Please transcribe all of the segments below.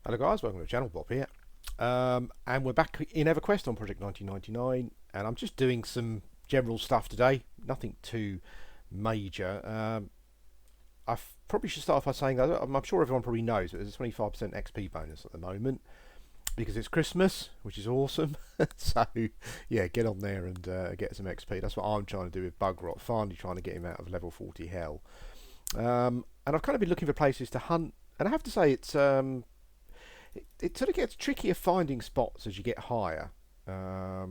Hello guys, welcome to the channel, Bob here. And we're back in Everquest on Project 1999, and I'm just doing some general stuff today, nothing too major. I probably should start off by saying, I'm sure everyone probably knows, but there's a 25% XP bonus at the moment, because it's Christmas, which is awesome. So yeah, get on there and get some XP. That's what I'm trying to do with Bugrot, finally trying to get him out of level 40 hell. And I've kind of been looking for places to hunt, and I have to say it sort of gets trickier finding spots as you get higher. I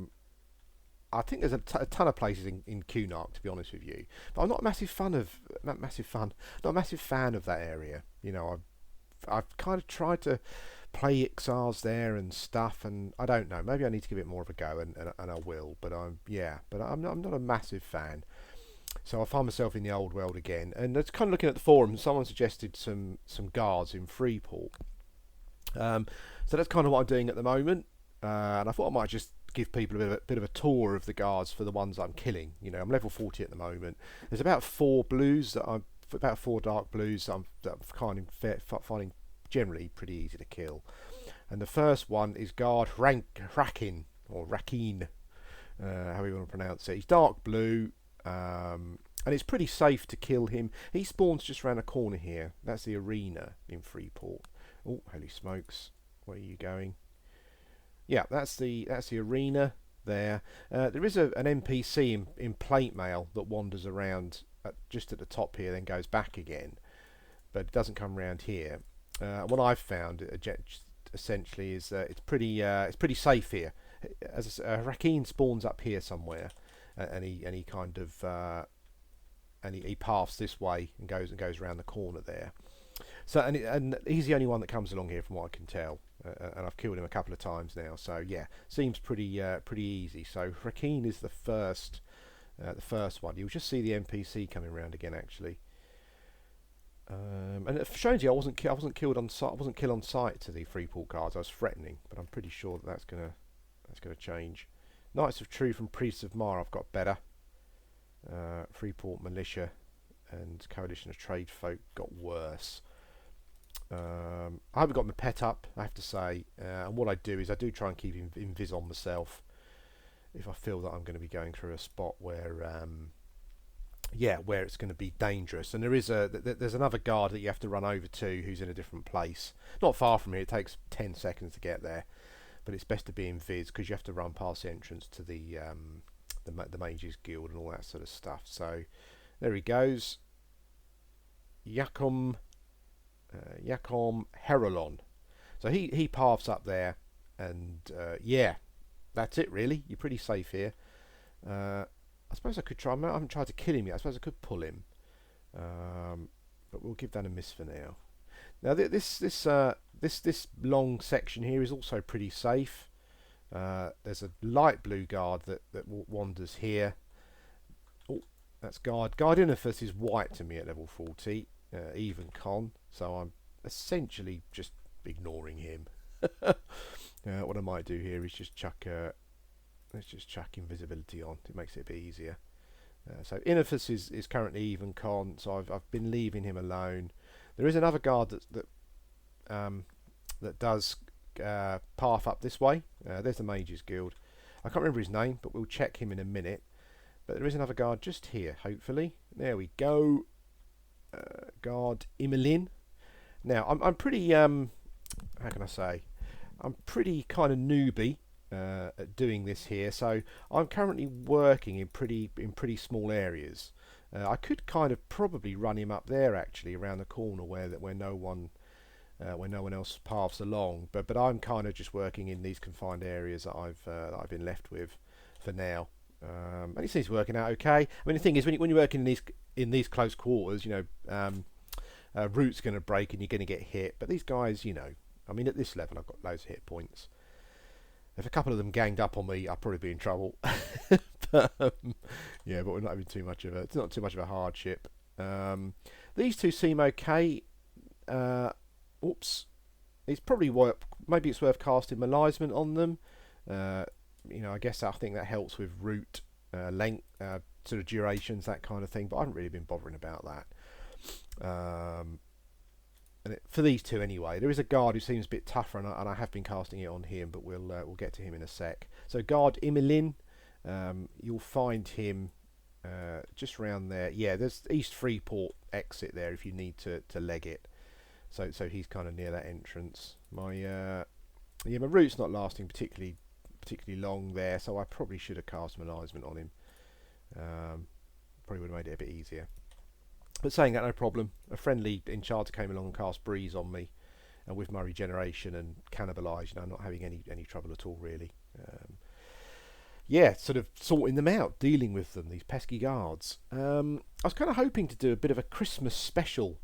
think there's a ton of places in Cunark, to be honest with you, but I'm not a massive fan of not a massive fan of that area. You know, I've kind of tried to play XRs there and stuff, and I don't know. Maybe I need to give it more of a go, and I will. But I'm not a massive fan. So I find myself in the old world again, and it's kind of looking at the forums. Someone suggested some guards in Freeport. So that's kind of what I'm doing at the moment, and I thought I might just give people a bit of a tour of the guards for the ones I'm killing. You know, I'm level 40 at the moment. There's about four dark blues that I'm finding generally pretty easy to kill. And the first one is guard Rakin, or Rakin, however you want to pronounce it. He's dark blue, and it's pretty safe to kill him. He spawns just around the corner here. That's the arena in Freeport. Oh, holy smokes! Where are you going? Yeah, that's the arena there. There is an NPC in plate mail that wanders around just at the top here, then goes back again, but it doesn't come around here. What I've found essentially is it's pretty safe here. As Rakin spawns up here somewhere, and he kind of he paths this way and goes around the corner there. So and he's the only one that comes along here from what I can tell, and I've killed him a couple of times now. So yeah, seems pretty easy. So Rakin is the first one. You'll just see the NPC coming around again actually, and it shows you I wasn't killed on sight. I wasn't killed on sight to the Freeport guards. I was threatening, but I'm pretty sure that's gonna change. Knights of Truth and Priests of Mar I've got better. Freeport Militia and Coalition of Trade Folk got worse. I haven't got my pet up, I have to say, and what I do is I do try and keep invis on myself if I feel that I'm going to be going through a spot where where it's going to be dangerous. And there's another guard that you have to run over to who's in a different place, not far from here. It takes 10 seconds to get there, but it's best to be invis because you have to run past the entrance to the Mages Guild and all that sort of stuff. So there he goes, Yakom Herolon. So he paths up there, and yeah, that's it really. You're pretty safe here. I suppose I could try. I haven't tried to kill him yet. I suppose I could pull him, but we'll give that a miss for now. Now this long section here is also pretty safe. There's a light blue guard that wanders here. Oh, that's guard Inifus is white to me at level 40. Even con, so I'm essentially just ignoring him. What I might do here is just chuck invisibility on. It makes it a bit easier. So Inifus is currently even con, so I've been leaving him alone. There is another guard that does path up this way. There's the Mages Guild. I can't remember his name, but we'll check him in a minute. But there is another guard just here, hopefully. There we go. Guard Imelin. Now I'm pretty how can I say, I'm pretty kind of newbie at doing this here, so I'm currently working in pretty small areas. I could kind of probably run him up there actually around the corner where no one else paths along, but I'm kind of just working in these confined areas that I've been left with for now. And it seems working out okay. I mean, the thing is, when you're working in these close quarters, you know, root's going to break and you're going to get hit. But these guys, you know, I mean, at this level, I've got loads of hit points. If a couple of them ganged up on me, I'd probably be in trouble. But, yeah, but we're not having it's not too much of a hardship. These two seem okay. Oops, it's probably maybe it's worth casting Malizement on them. You know, I guess I think that helps with route length, sort of durations, that kind of thing. But I haven't really been bothering about that. for these two anyway. There is a guard who seems a bit tougher, and I have been casting it on him, but we'll get to him in a sec. So guard Imilin, you'll find him just around there. Yeah, there's East Freeport exit there if you need to leg it. So he's kind of near that entrance. My route's not lasting particularly long there, so I probably should have cast Management on him. Probably would have made it a bit easier. But saying that, no problem. A friendly enchanter came along and cast Breeze on me, and with my regeneration and cannibalise, I'm not having any trouble at all really. Yeah, sort of sorting them out, dealing with them, these pesky guards. I was kind of hoping to do a bit of a Christmas special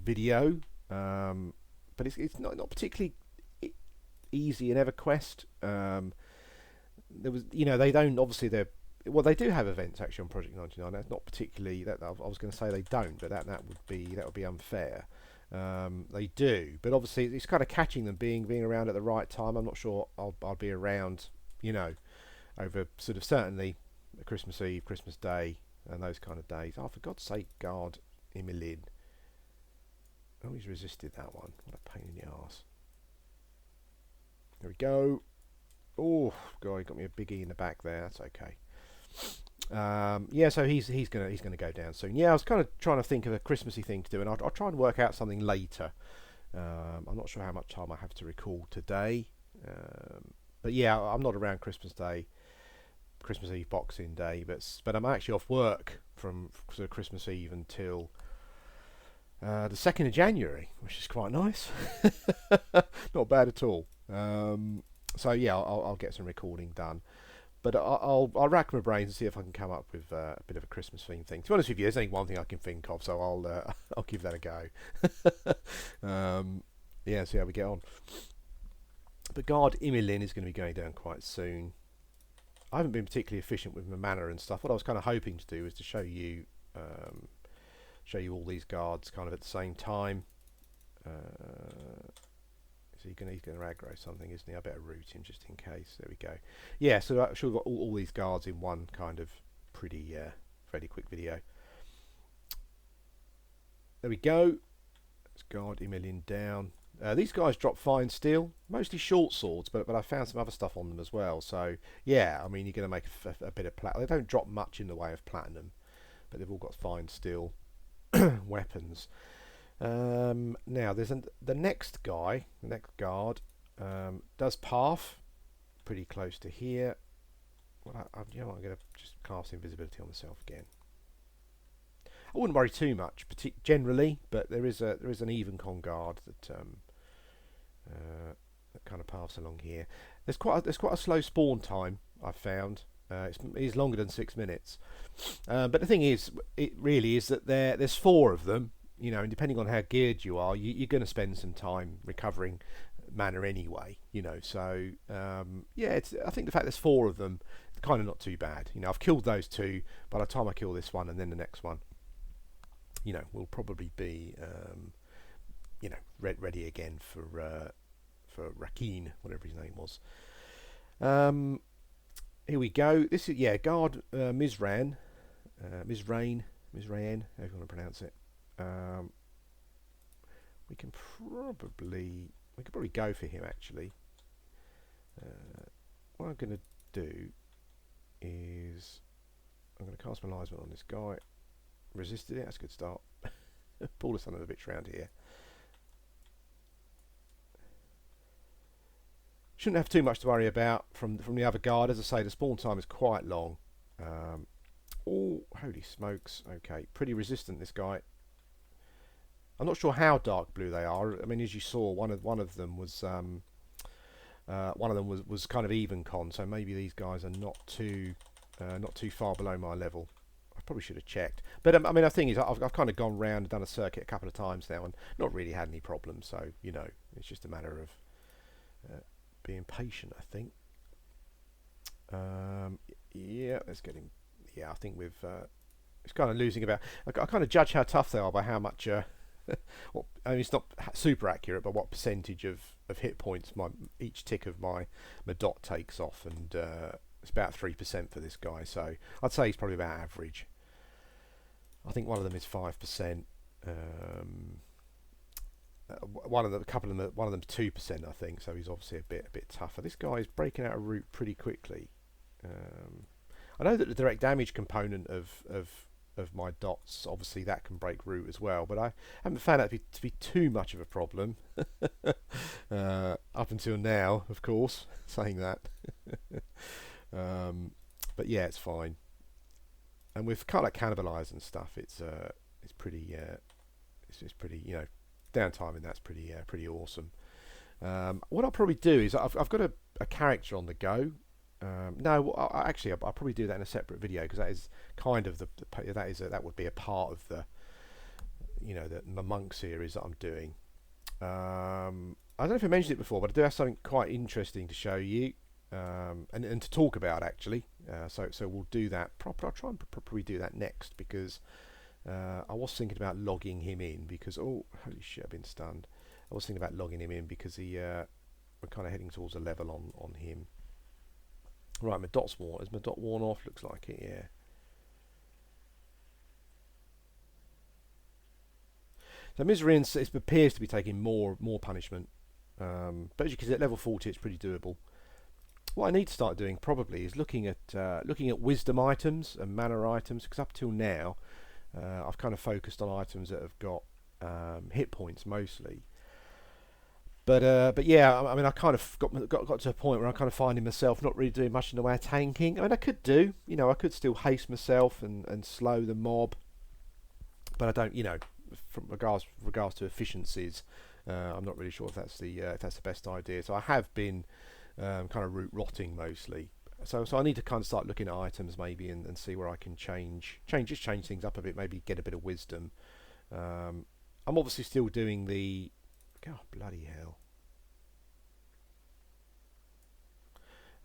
video, but it's not particularly easy in Everquest. There was, they don't, obviously they do have events actually on Project 99. That's not particularly that. I was going to say they don't, but that would be unfair. They do, but obviously it's kind of catching them being around at the right time. I'm not sure I'll be around, over sort of certainly Christmas Eve, Christmas Day, and those kind of days. Oh, for God's sake, guard Emilin. Oh, he's resisted that one. What a pain in the arse. There we go. Oh God, he got me a big E in the back there. That's okay. Yeah, so he's gonna go down soon. Yeah, I was kind of trying to think of a Christmassy thing to do, and I'll try and work out something later. I'm not sure how much time I have to record today, but yeah, I'm not around Christmas Day, Christmas Eve, Boxing Day, but I'm actually off work from sort of Christmas Eve until the 2nd of January, which is quite nice. Not bad at all. So yeah, I'll get some recording done. But I'll rack my brains and see if I can come up with a bit of a Christmas theme thing. To be honest with you, there's only one thing I can think of, so I'll give that a go. Yeah, see how we get on. But guard Imilin is going to be going down quite soon. I haven't been particularly efficient with my mana and stuff. What I was kind of hoping to do was to show you all these guards kind of at the same time. He's going to aggro something, isn't he? I better root him just in case. There we go. Yeah, so I'm sure we've got all these guards in one kind of pretty fairly quick video. There we go. Let's guard Emilin down. These guys drop fine steel, mostly short swords, but I found some other stuff on them as well. So yeah, I mean, you're going to make a bit of platinum. They don't drop much in the way of platinum, but they've all got fine steel weapons. Now there's the next guy, the next guard, does path pretty close to here. Well, I'm going to just cast invisibility on myself again. I wouldn't worry too much, generally, but there is an even con guard that kind of paths along here. There's quite a slow spawn time I've found. It's longer than 6 minutes, but the thing is, it really is that there's 4 of them. And depending on how geared you are, you're going to spend some time recovering mana anyway. So yeah, I think the fact there's 4 of them, it's kind of not too bad. I've killed those 2. By the time I kill this one and then the next one, we'll probably be ready again for Rakeen, whatever his name was. Here we go. This is guard Mizrain, however you want to pronounce it. We could probably go for him actually. What I'm going to do is I'm going to cast Management on this guy. Resisted it. That's a good start. Pull the son of a bitch around here. Shouldn't have too much to worry about from the other guard. As I say, the spawn time is quite long. Oh, holy smokes! Okay, pretty resistant this guy. I'm not sure how dark blue they are. I mean, as you saw, one of them was kind of even con, so maybe these guys are not too far below my level. I probably should have checked. But I mean, the thing is, I've kind of gone round and done a circuit a couple of times now, and not really had any problems. So it's just a matter of being patient, I think. Yeah, let's get him. Yeah, I think we've. It's kind of losing about. I kind of judge how tough they are by how much. Well, I mean, it's not super accurate, but what percentage of hit points each tick of my dot takes off, and it's about 3% for this guy. So I'd say he's probably about average. I think one of them is 5%. a couple of them, one of them's 2%, I think. So he's obviously a bit tougher. This guy is breaking out a root pretty quickly. I know that the direct damage component of my dots, obviously that can break root as well, but I haven't found that to be too much of a problem up until now, of course. Saying that, but yeah, it's fine. And with kind of like cannibalize and stuff, it's pretty it's pretty, you know, downtime, and that's pretty awesome. What I'll probably do is I've got a character on the go. No, actually, I'll probably do that in a separate video, because that is kind of that would be a part of the, you know, the monk series that I'm doing. I don't know if I mentioned it before, but I do have something quite interesting to show you, and to talk about actually. So we'll do that. I'll try and probably do that next, because I was thinking about logging him in, because oh holy shit, I've been stunned. I was thinking about logging him in because we're kind of heading towards a level on him. Right, my dot's worn. Is my dot worn off? Looks like it, yeah. So Misery it appears to be taking more punishment, but as you can see, at level 40, it's pretty doable. What I need to start doing probably is looking at wisdom items and mana items, because up till now, I've kind of focused on items that have got hit points mostly. But yeah, I mean, I kind of got to a point where I'm kind of finding myself not really doing much in the way of tanking. I mean, I could do, you know, I could still haste myself and slow the mob, but I don't, you know, from regards to efficiencies, I'm not really sure if that's the best idea. So I have been kind of root rotting mostly. So I need to kind of start looking at items maybe, and see where I can change things up a bit, maybe get a bit of wisdom. I'm obviously still doing the, God bloody hell.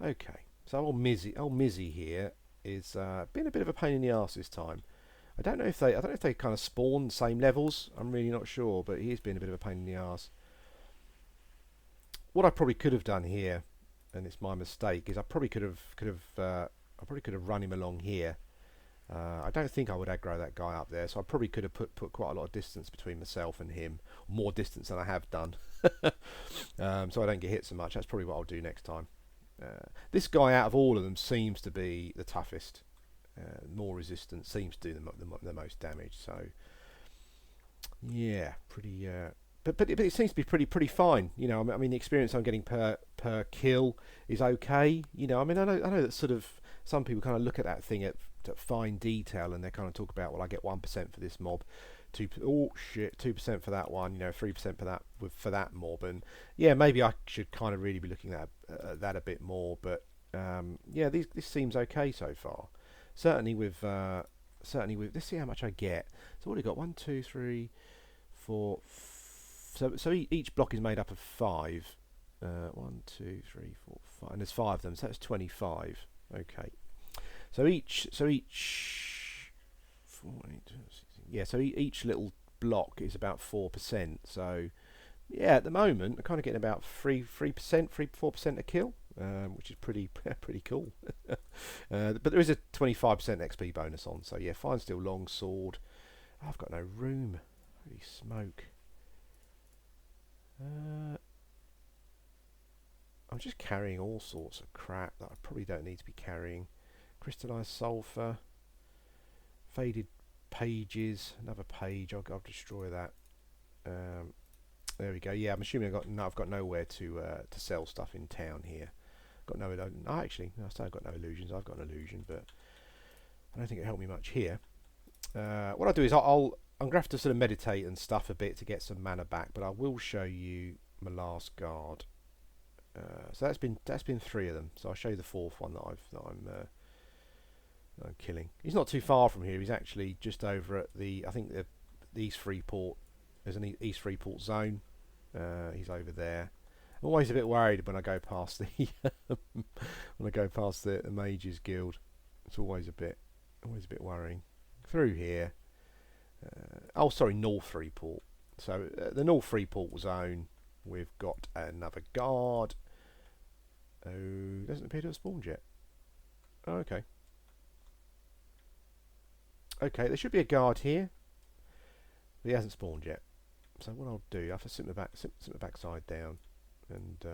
Okay, so old Mizzy here is been a bit of a pain in the arse this time. I don't know if they kind of spawn the same levels. I'm really not sure, but he's been a bit of a pain in the arse. What I probably could have done here, and it's my mistake, is I probably could have run him along here. I don't think I would aggro that guy up there, so I probably could have put quite a lot of distance between myself and him, more distance than I have done, so I don't get hit so much. That's probably what I'll do next time. This guy out of all of them seems to be the toughest, more resistant, seems to do the most damage. So yeah, pretty. But it seems to be pretty fine. You know, I mean the experience I'm getting per kill is okay. You know, I mean I know that sort of some people kind of look at that thing at fine detail, and they kind of talk about, well, I get 1% for this mob, 2% for that one, you know, 3% for that mob, and yeah, maybe I should kind of really be looking at that a bit more. But yeah, this seems okay so far. Certainly with let's see how much I get. So what have we got? 1, 2, 3, 4. So each block is made up of 5. 1, 2, 3, 4, 5, and there's 5 of them, so that's 25. Okay. So each 4, 8, 16, yeah. So each little block is about 4%. So yeah, at the moment I'm kind of getting about 4% a kill, which is pretty cool. But there is a 25% XP bonus on. So yeah, fine steel long sword. Oh, I've got no room. Holy smoke. I'm just carrying all sorts of crap that I probably don't need to be carrying. Crystallized sulfur, faded pages, another page. I'll destroy that. There we go. Yeah, I'm assuming I've got nowhere to sell stuff in town here. Got no. Actually, no, I say I've got no illusions. I've got an illusion, but I don't think it helped me much here. What I'll do is I'm going to have to sort of meditate and stuff a bit to get some mana back, but I will show you my last guard. So that's been 3 of them. So I'll show you the 4th one that I'm killing. He's not too far from here. He's actually just over at the East Freeport. There's an East Freeport zone. He's over there. I'm always a bit worried when I go past the the Mages Guild. It's always a bit worrying. Through here. Sorry, North Freeport. So the North Freeport zone. We've got another guard. Oh, doesn't appear to have spawned yet. Oh, okay. Okay, there should be a guard here. But he hasn't spawned yet. So what I'll do, I have to sit my backside down, and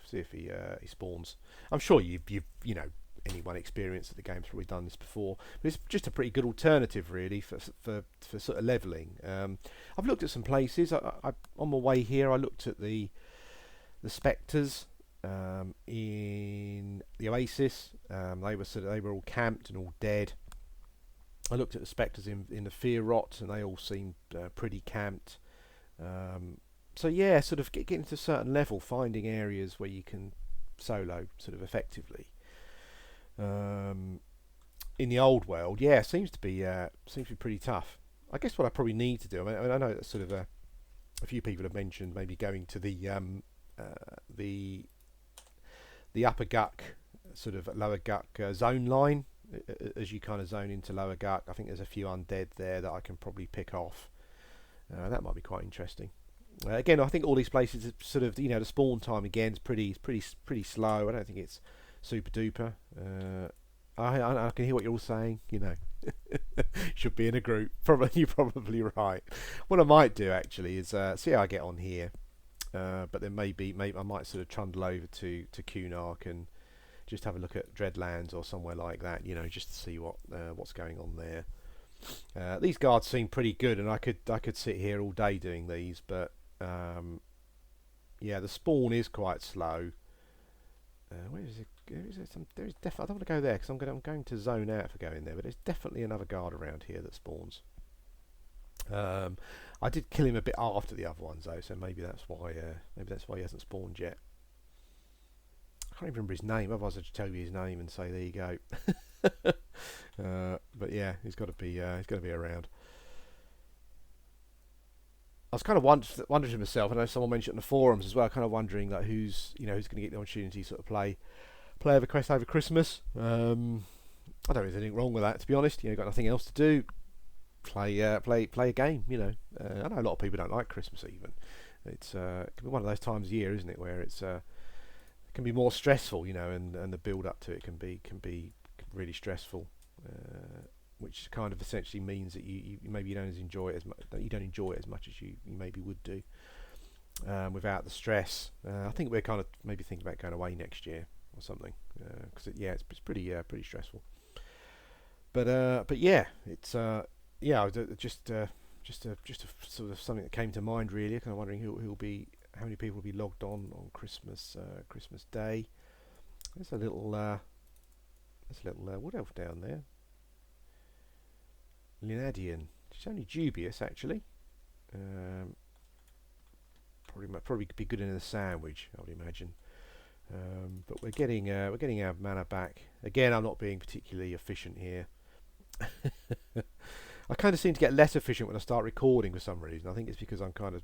see if he spawns. I'm sure you know, anyone experienced at the game's probably done this before, but it's just a pretty good alternative really for sort of leveling. I've looked at some places. On my way here I looked at the spectres in the Oasis. They were all camped and all dead. I looked at the spectres in the Fear Rot, and they all seemed pretty camped. So yeah, sort of getting to a certain level, finding areas where you can solo sort of effectively. In the old world, yeah, seems to be pretty tough. I guess what I probably need to do. I mean, I know that sort of a few people have mentioned maybe going to the upper Guck, sort of lower Guck zone line as you kind of zone into lower Guck. I think there's a few undead there that I can probably pick off. That might be quite interesting. Again, I think all these places are sort of, you know, the spawn time again is pretty slow. I don't think it's super duper. I can hear what you're all saying. You know, should be in a group. You're probably right. What I might do actually is see how I get on here. But then maybe I might sort of trundle over to Cunark and just have a look at Dreadlands or somewhere like that. You know, just to see what's going on there. These guards seem pretty good, and I could sit here all day doing these, but yeah, the spawn is quite slow. Where is it? There is definitely. I don't want to go there because I'm going to zone out for going there. But there's definitely another guard around here that spawns. I did kill him a bit after the other ones though, so maybe that's why he hasn't spawned yet. I can't even remember his name. Otherwise, I'd just tell you his name and say there you go. But yeah, he's got to be around. I was kind of wondering to myself. I know someone mentioned in the forums as well. Kind of wondering like who's going to get the opportunity to sort of play Everquest over Christmas. I don't think there's anything wrong with that, to be honest. You know, you've got nothing else to do. Play a game. You know, I know a lot of people don't like Christmas even. It can be one of those times of year, isn't it, where it can be more stressful. You know, and the build up to it can be really stressful. Which kind of essentially means that you maybe you don't enjoy it as much as you maybe would do without the stress. I think we're kind of maybe thinking about going away next year or something because it's pretty stressful. But yeah, it's just a sort of something that came to mind really. Kind of wondering how many people will be logged on Christmas Day. There's a little wood elf down there. Linadian. She's only dubious actually. Probably be good in a sandwich, I would imagine. But we're getting our mana back. Again, I'm not being particularly efficient here. I kind of seem to get less efficient when I start recording for some reason. I think it's because I'm kind of,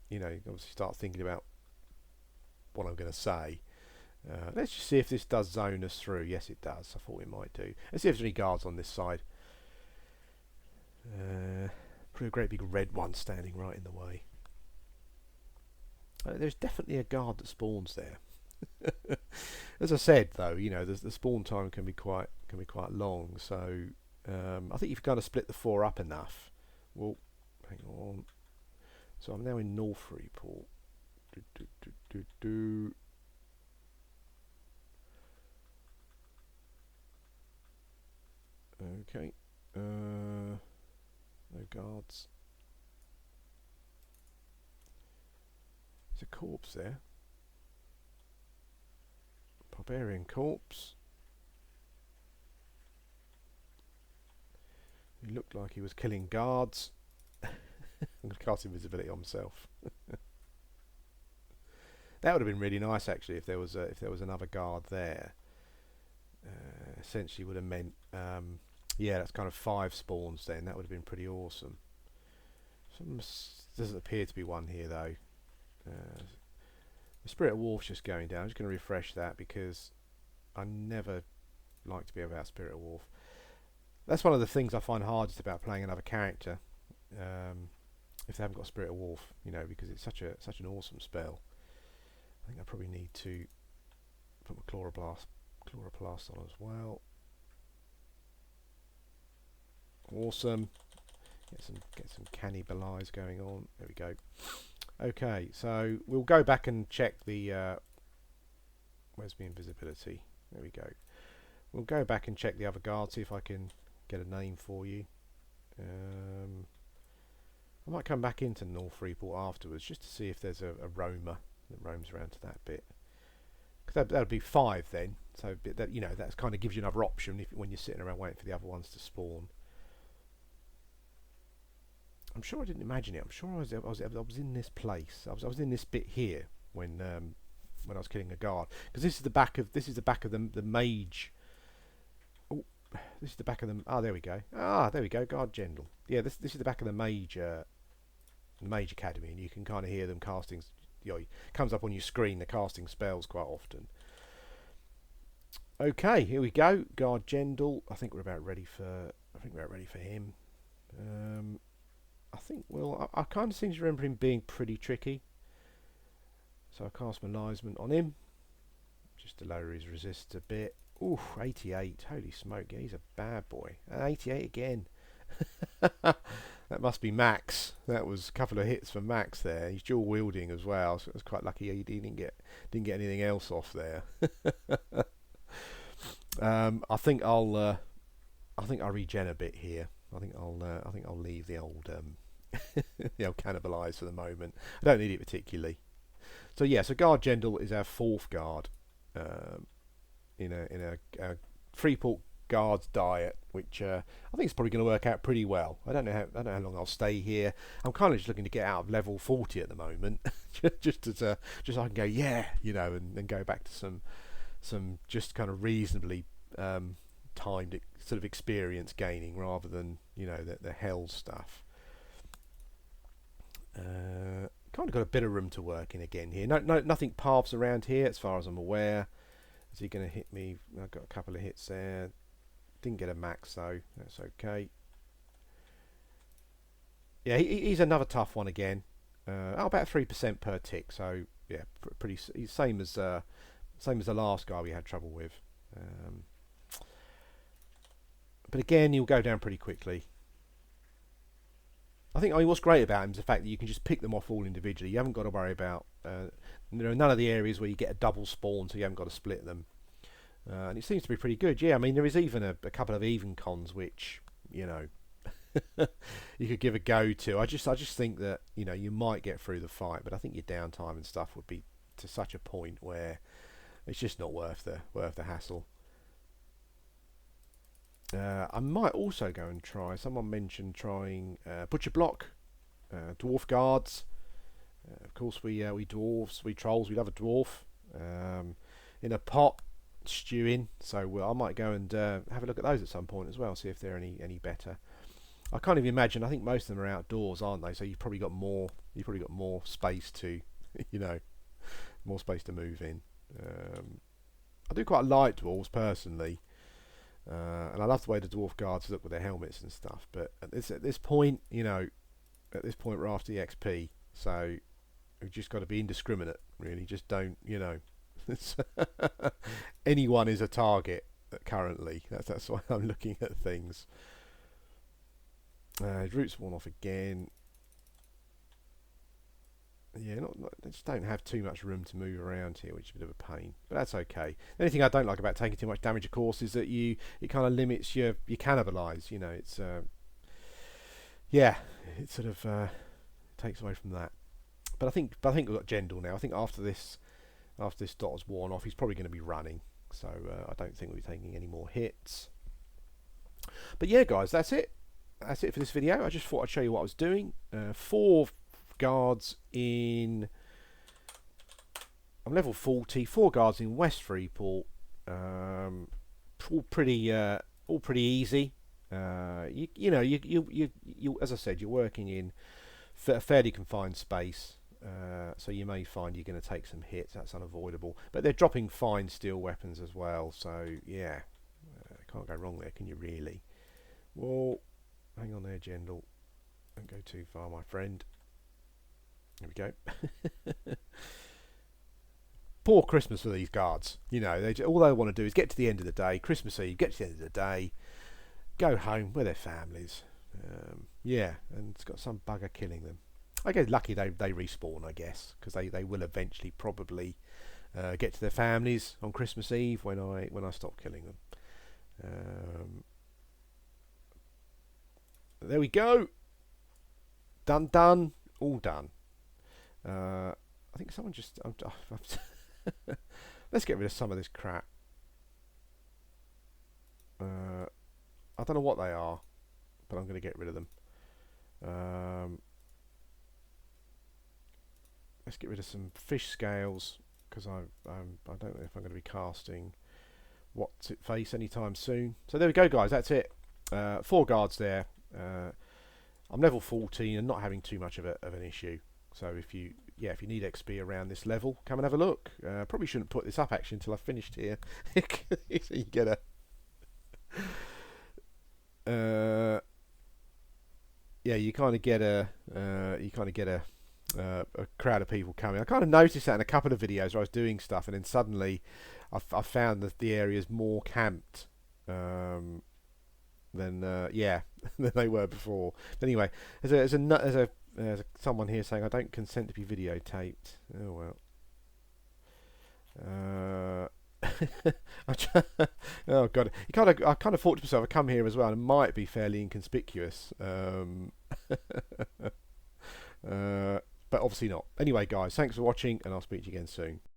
you know, obviously start thinking about what I'm going to say. Let's just see if this does zone us through. Yes, it does. I thought it might do. Let's see if there's any guards on this side. Probably a great big red one standing right in the way. There's definitely a guard that spawns there. As I said, though, you know, the spawn time can be quite long. So I think you've kind of split the 4 up enough. Well, hang on. So I'm now in North Report. Okay. No guards. There's a corpse there. Barbarian corpse. He looked like he was killing guards. I'm going to cast invisibility on myself. That would have been really nice actually if there was another guard there. Essentially would have meant yeah, that's kind of 5 spawns then. That would have been pretty awesome. Doesn't appear to be one here though. The Spirit of Wolf's just going down. I'm just going to refresh that because I never like to be without Spirit of Wolf. That's one of the things I find hardest about playing another character. If they haven't got Spirit of Wolf, you know, because it's such an awesome spell. I think I probably need to put my Chloroplast on as well. Awesome. Get some cannibalize going on. There we go. Okay, so we'll go back and check the. Where's my invisibility? There we go. We'll go back and check the other guard, see if I can get a name for you. I might come back into North Freeport afterwards just to see if there's a roamer that roams around to that bit. Because that'd be 5 then. So that, you know, that kind of gives you another option when you're sitting around waiting for the other ones to spawn. I'm sure I didn't imagine it. I'm sure I was in this place. I was in this bit here when I was killing a guard, because this is the back of the mage. Oh, this is the back of the. Ah, there we go. Ah, there we go. Guard General. Yeah, this is the back of the mage academy, and you can kind of hear them casting. You know, it comes up on your screen. They're casting spells quite often. Okay, here we go. Guard General. I think we're about ready for. Him. I think. Well, I kind of seem to remember him being pretty tricky. So I cast Malizement on him, just to lower his resist a bit. Ooh, 88. Holy smoke, yeah, he's a bad boy. 88 again. That must be Max. That was a couple of hits for Max there. He's dual wielding as well, so it was quite lucky he didn't get anything else off there. I think I'll regen a bit here. I think I'll leave the old the old cannibalize for the moment. I don't need it particularly. So yeah, so Guard General is our 4th guard in a Freeport guards diet, which I think is probably going to work out pretty well. I don't know how long I'll stay here. I'm kind of just looking to get out of level 40 at the moment, just so I can go, yeah, you know, and then go back to some just kind of reasonably timed sort of experience gaining, rather than, you know, the hell stuff. Kind of got a bit of room to work in again here. Nothing paths around here as far as I'm aware. Is he going to hit me? I've got a couple of hits there. Didn't get a max though. That's okay. Yeah, he's another tough one again. About 3% per tick. So yeah, pretty. He's same as the last guy we had trouble with. But again, he'll go down pretty quickly. I mean, what's great about him is the fact that you can just pick them off all individually. You haven't got to worry about. There are none of the areas where you get a double spawn, so you haven't got to split them. And it seems to be pretty good. Yeah, I mean, there is even a couple of even cons which, you know, you could give a go to. I just think that, you know, you might get through the fight, but I think your downtime and stuff would be to such a point where it's just not worth the hassle. I might also go and try. Someone mentioned trying Butcher Block, Dwarf Guards. Of course, we dwarves, we trolls, we love a dwarf in a pot stewing. So I might go and have a look at those at some point as well. See if they're any better. I can't even imagine. I think most of them are outdoors, aren't they? So you've probably got more. You've probably got more space to, you know, more space to move in. I do quite like dwarves personally. And I love the way the dwarf guards look with their helmets and stuff. But at this point, you know, we're after the XP, so we've just got to be indiscriminate. Really, just don't, you know, anyone is a target currently. That's why I'm looking at things. Routes worn off again. Yeah, I just don't have too much room to move around here, which is a bit of a pain. But that's okay. The only thing I don't like about taking too much damage, of course, is that it kind of limits your cannibalise. You know, it's yeah, it sort of takes away from that. But I think we've got Jendal now. I think after this dot has worn off, he's probably going to be running. So I don't think we'll be taking any more hits. But yeah, guys, that's it. That's it for this video. I just thought I'd show you what I was doing. 4 guards in. I'm level 40. 4 guards in West Freeport. All pretty easy. You know, you as I said, you're working in a fairly confined space. So you may find you're going to take some hits. That's unavoidable. But they're dropping fine steel weapons as well. So yeah, can't go wrong there, can you really? Well, hang on there, Jendal. Don't go too far, my friend. There we go. Poor Christmas for these guards. You know, all they want to do is get to the end of the day, Christmas Eve, get to the end of the day, go home with their families. Yeah, and it's got some bugger killing them. I guess lucky they respawn, I guess, because they will eventually probably get to their families on Christmas Eve when I stop killing them. Um, there we go. Done. All done. I think someone just. Let's get rid of some of this crap. I don't know what they are, but I'm going to get rid of them. Let's get rid of some fish scales because I don't know if I'm going to be casting What's It Face anytime soon. So there we go, guys. That's it. 4 guards there. I'm level 14 and not having too much of an issue. So if you need XP around this level, come and have a look. Probably shouldn't put this up actually until I've finished here. So you get you kind of get a crowd of people coming. I kind of noticed that in a couple of videos where I was doing stuff, and then suddenly I found that the area's more camped than than they were before. But anyway, there's someone here saying I don't consent to be videotaped. Oh well. Oh god, I kind of thought to myself, I come here as well, and it might be fairly inconspicuous, but obviously not. Anyway, guys, thanks for watching, and I'll speak to you again soon.